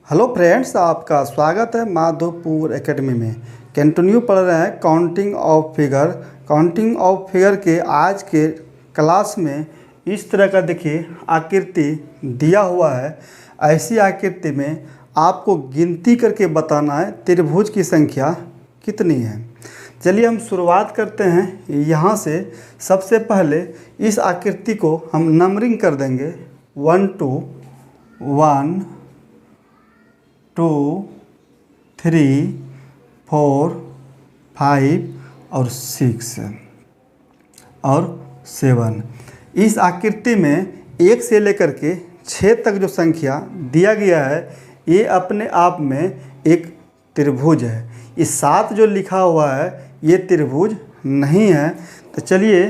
Hello friends, आपका स्वागत है माधोपुर एकेडमी में। कंटिन्यू पढ़ रहे हैं counting of figure. Counting of figure के आज के क्लास में इस तरह का देखिए आकृति दिया हुआ है। ऐसी आकृति में आपको गिनती करके बताना है त्रिभुज की संख्या कितनी है। चलिए हम शुरुआत करते हैं यहाँ से। सबसे पहले इस आकृति को हम नंबरिंग कर देंगे 1 2 1 2 3 4 5 और 6 और 7। इस आकृति में 1 से लेकर के 6 तक जो संख्या दिया गया है ये अपने आप में एक त्रिभुज है। ये 7 जो लिखा हुआ है ये त्रिभुज नहीं है। तो चलिए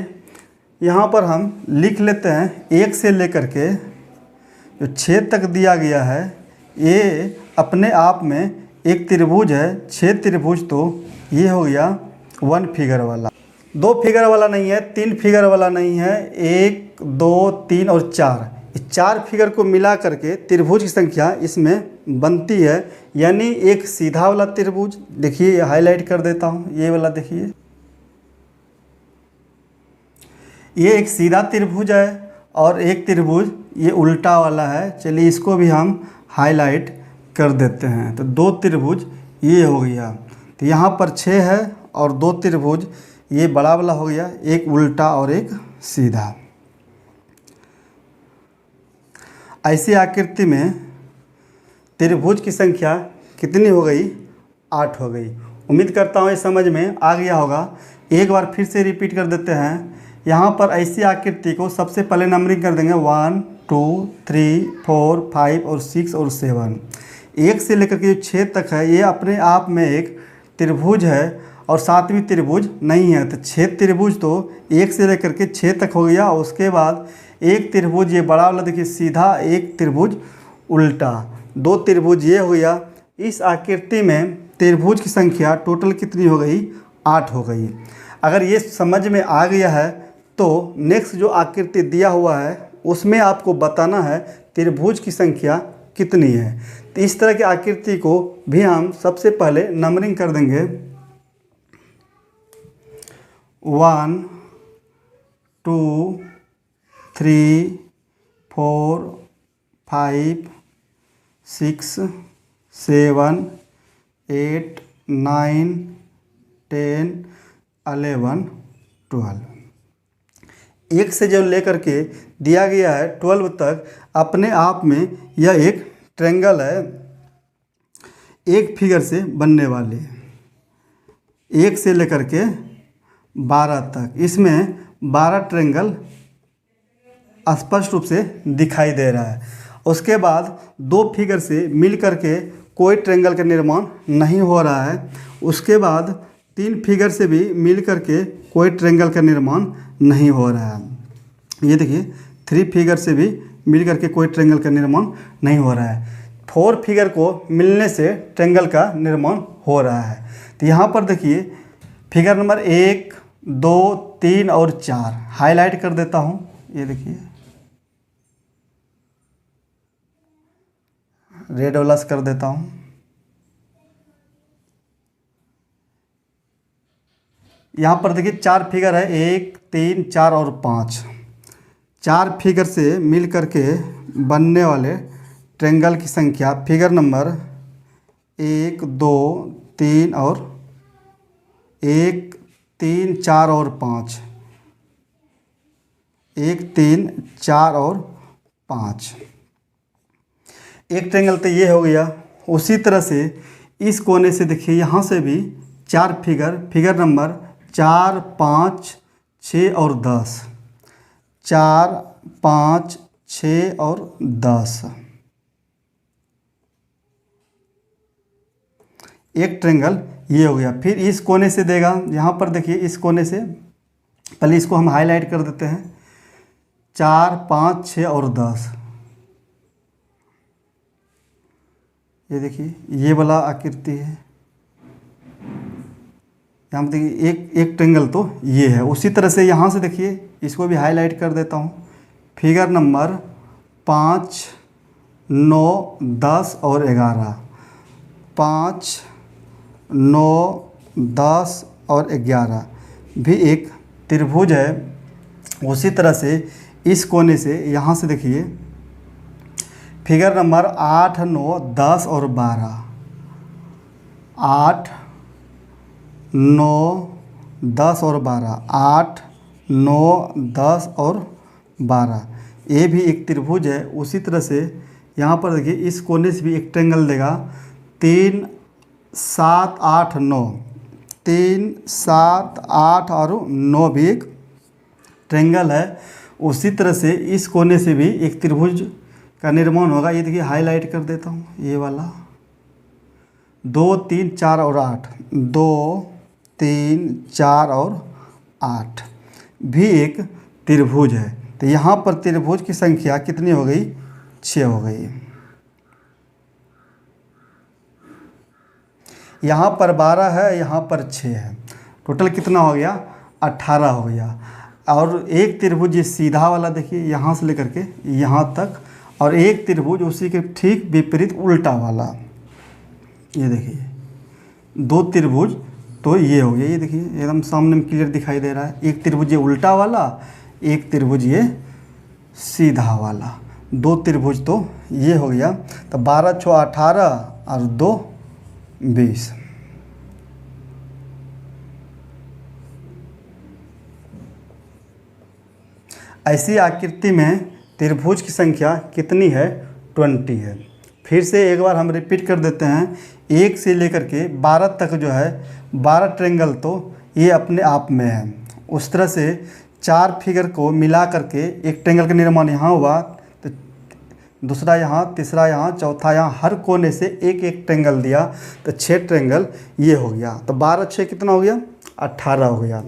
यहाँ पर हम लिख लेते हैं 1 से लेकर के जो 6 तक दिया गया है ये अपने आप में एक त्रिभुज है। 6 त्रिभुज तो ये हो गया 1 फिगर वाला, 2 फिगर वाला नहीं है, 3 फिगर वाला नहीं है, 1 2 3 और 4। इस 4 फिगर को मिला करके त्रिभुज की संख्या इसमें बनती है, यानी एक सीधा वाला त्रिभुज। देखिए हाईलाइट कर देता हूँ, ये वाला देखिए, ये एक सीधा त्रिभुज है और एक त्रिभुज ये उल्टा वाला है। चलिए इसको भी हम हाईलाइट कर देते हैं। तो 2 त्रिभुज ये हो गया। तो यहाँ पर 6 है और 2 त्रिभुज ये बड़ा वाला हो गया, एक उल्टा और एक सीधा। ऐसी आकृति में त्रिभुज की संख्या कितनी हो गई? 8 हो गई। उम्मीद करता हूँ ये समझ में आ गया होगा। एक बार फिर से रिपीट कर देते हैं। यहाँ पर ऐसी आकृति को सबसे पहले नंबरिंग कर देंगे 1 2 3 4 5 और 6 और 7। 1 से लेकर के जो 6 तक है ये अपने आप में एक त्रिभुज है और 7वीं त्रिभुज नहीं है। तो 6 त्रिभुज तो 1 से लेकर के 6 तक हो गया। उसके बाद एक त्रिभुज ये बड़ा वाला देखिए सीधा, एक त्रिभुज उल्टा, 2 त्रिभुज ये हो गया। इस आकृति में त्रिभुज की संख्या टोटल कितनी हो गई? 8 हो गई। अगर ये समझ में आ गया है तो नेक्स्ट जो आकृति दिया हुआ है उसमें आपको बताना है त्रिभुज की संख्या कितनी है। तो इस तरह की आकृति को भी हम सबसे पहले नंबरिंग कर देंगे 1 2 3 4 5 6 7 8 9 10 11 12। 1 से जो लेकर के दिया गया है 12 तक अपने आप में यह एक ट्रायंगल है, एक फिगर से बनने वाले। 1 से लेकर के 12 तक इसमें 12 ट्रायंगल स्पष्ट रूप से दिखाई दे रहा है। उसके बाद 2 फिगर से मिल करके कोई ट्रायंगल का निर्माण नहीं हो रहा है। उसके बाद 3 फिगर से भी मिल करके कोई ट्रायंगल का निर्माण नहीं हो रहा है। ये देखिए 3 फिगर से भी मिल करके कोई ट्रायंगल का निर्माण नहीं हो रहा है। 4 फिगर को मिलने से ट्रायंगल का निर्माण हो रहा है। तो यहाँ पर देखिए फिगर नंबर 1 2 3 और 4 हाईलाइट कर देता हूँ। ये देखिए रेड वाला कर देता हूँ। यहाँ पर देखिए 4 फिगर है, 1 3 4 और 5। 4 फिगर से मिल करके बनने वाले ट्रायंगल की संख्या फिगर नंबर 1 2 3 और 1 3 4 और 5, 1 3 4 और 5। एक ट्रायंगल तो ये हो गया। उसी तरह से इस कोने से देखिए यहाँ से भी 4 फिगर नंबर 4 5 6 और 10, 4 5 6 और 10। एक ट्रायंगल ये हो गया। फिर इस कोने से देगा, यहाँ पर देखिए इस कोने से पहले इसको हम हाईलाइट कर देते हैं 4 5 6 और 10। ये देखिए ये वाला आकृति है। यहाँ पर देखिए एक ट्रायंगल तो ये है। उसी तरह से यहाँ से देखिए इसको भी हाईलाइट कर देता हूँ। फिगर नंबर 5 9, 10 और 11, 5, 9, 10 और 11 भी एक त्रिभुज है। उसी तरह से इस कोने से यहाँ से देखिए फिगर नंबर 8, 9, 10 और 12, 8, 9, 10 और 12, 8, 9, 10 और 12 ये भी एक त्रिभुज है। उसी तरह से यहाँ पर देखिए इस कोने से भी एक ट्रायंगल देगा 3, 7, 8, 9, 3, 7, 8 और 9 भी एक ट्रायंगल है। उसी तरह से इस कोने से भी एक त्रिभुज का निर्माण होगा। ये देखिए हाईलाइट कर देता हूँ, ये वाला 2, 3, 4 और 8, 2, 3, 4 और 8 भी एक त्रिभुज है। तो यहाँ पर त्रिभुज की संख्या कितनी हो गई? 6 हो गई। यहाँ पर 12 है, यहाँ पर 6 है, टोटल कितना हो गया? 18 हो गया। और एक त्रिभुज ये सीधा वाला देखिए यहाँ से लेकर के यहाँ तक, और एक त्रिभुज उसी के ठीक विपरीत उल्टा वाला, ये देखिए 2 त्रिभुज। तो ये हो गया, ये देखिए एकदम सामने में क्लियर दिखाई दे रहा है। एक त्रिभुज ये उल्टा वाला, एक त्रिभुज ये सीधा वाला, 2 त्रिभुज तो ये हो गया। तो 12, 6, 18 और 2, 20। ऐसी आकृति में त्रिभुज की संख्या कितनी है? 20 है। फिर से एक बार हम रिपीट कर देते हैं, 1 से लेकर के 12 तक जो है 12 ट्रायंगल तो ये अपने आप में है। उस तरह से 4 फिगर को मिला करके एक ट्रायंगल का निर्माण यहाँ हुआ, तो दूसरा यहाँ, तीसरा यहाँ, चौथा यहाँ, हर कोने से एक एक ट्रायंगल दिया, तो 6 ट्रायंगल ये हो गया। तो 12, 6 कितना हो गया? 18 हो गया।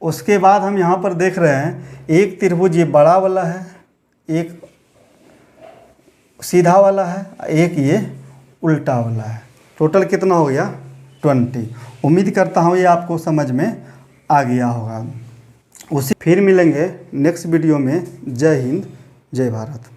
उसके बाद हम यहाँ पर देख रहे हैं एक त्रिभुज ये बड़ा वाला है, एक सीधा वाला है, एक ये उल्टा वाला है। टोटल कितना हो गया? 20। उम्मीद करता हूँ ये आपको समझ में आ गया होगा। उसी फिर मिलेंगे नेक्स्ट वीडियो में। जय हिंद, जय भारत।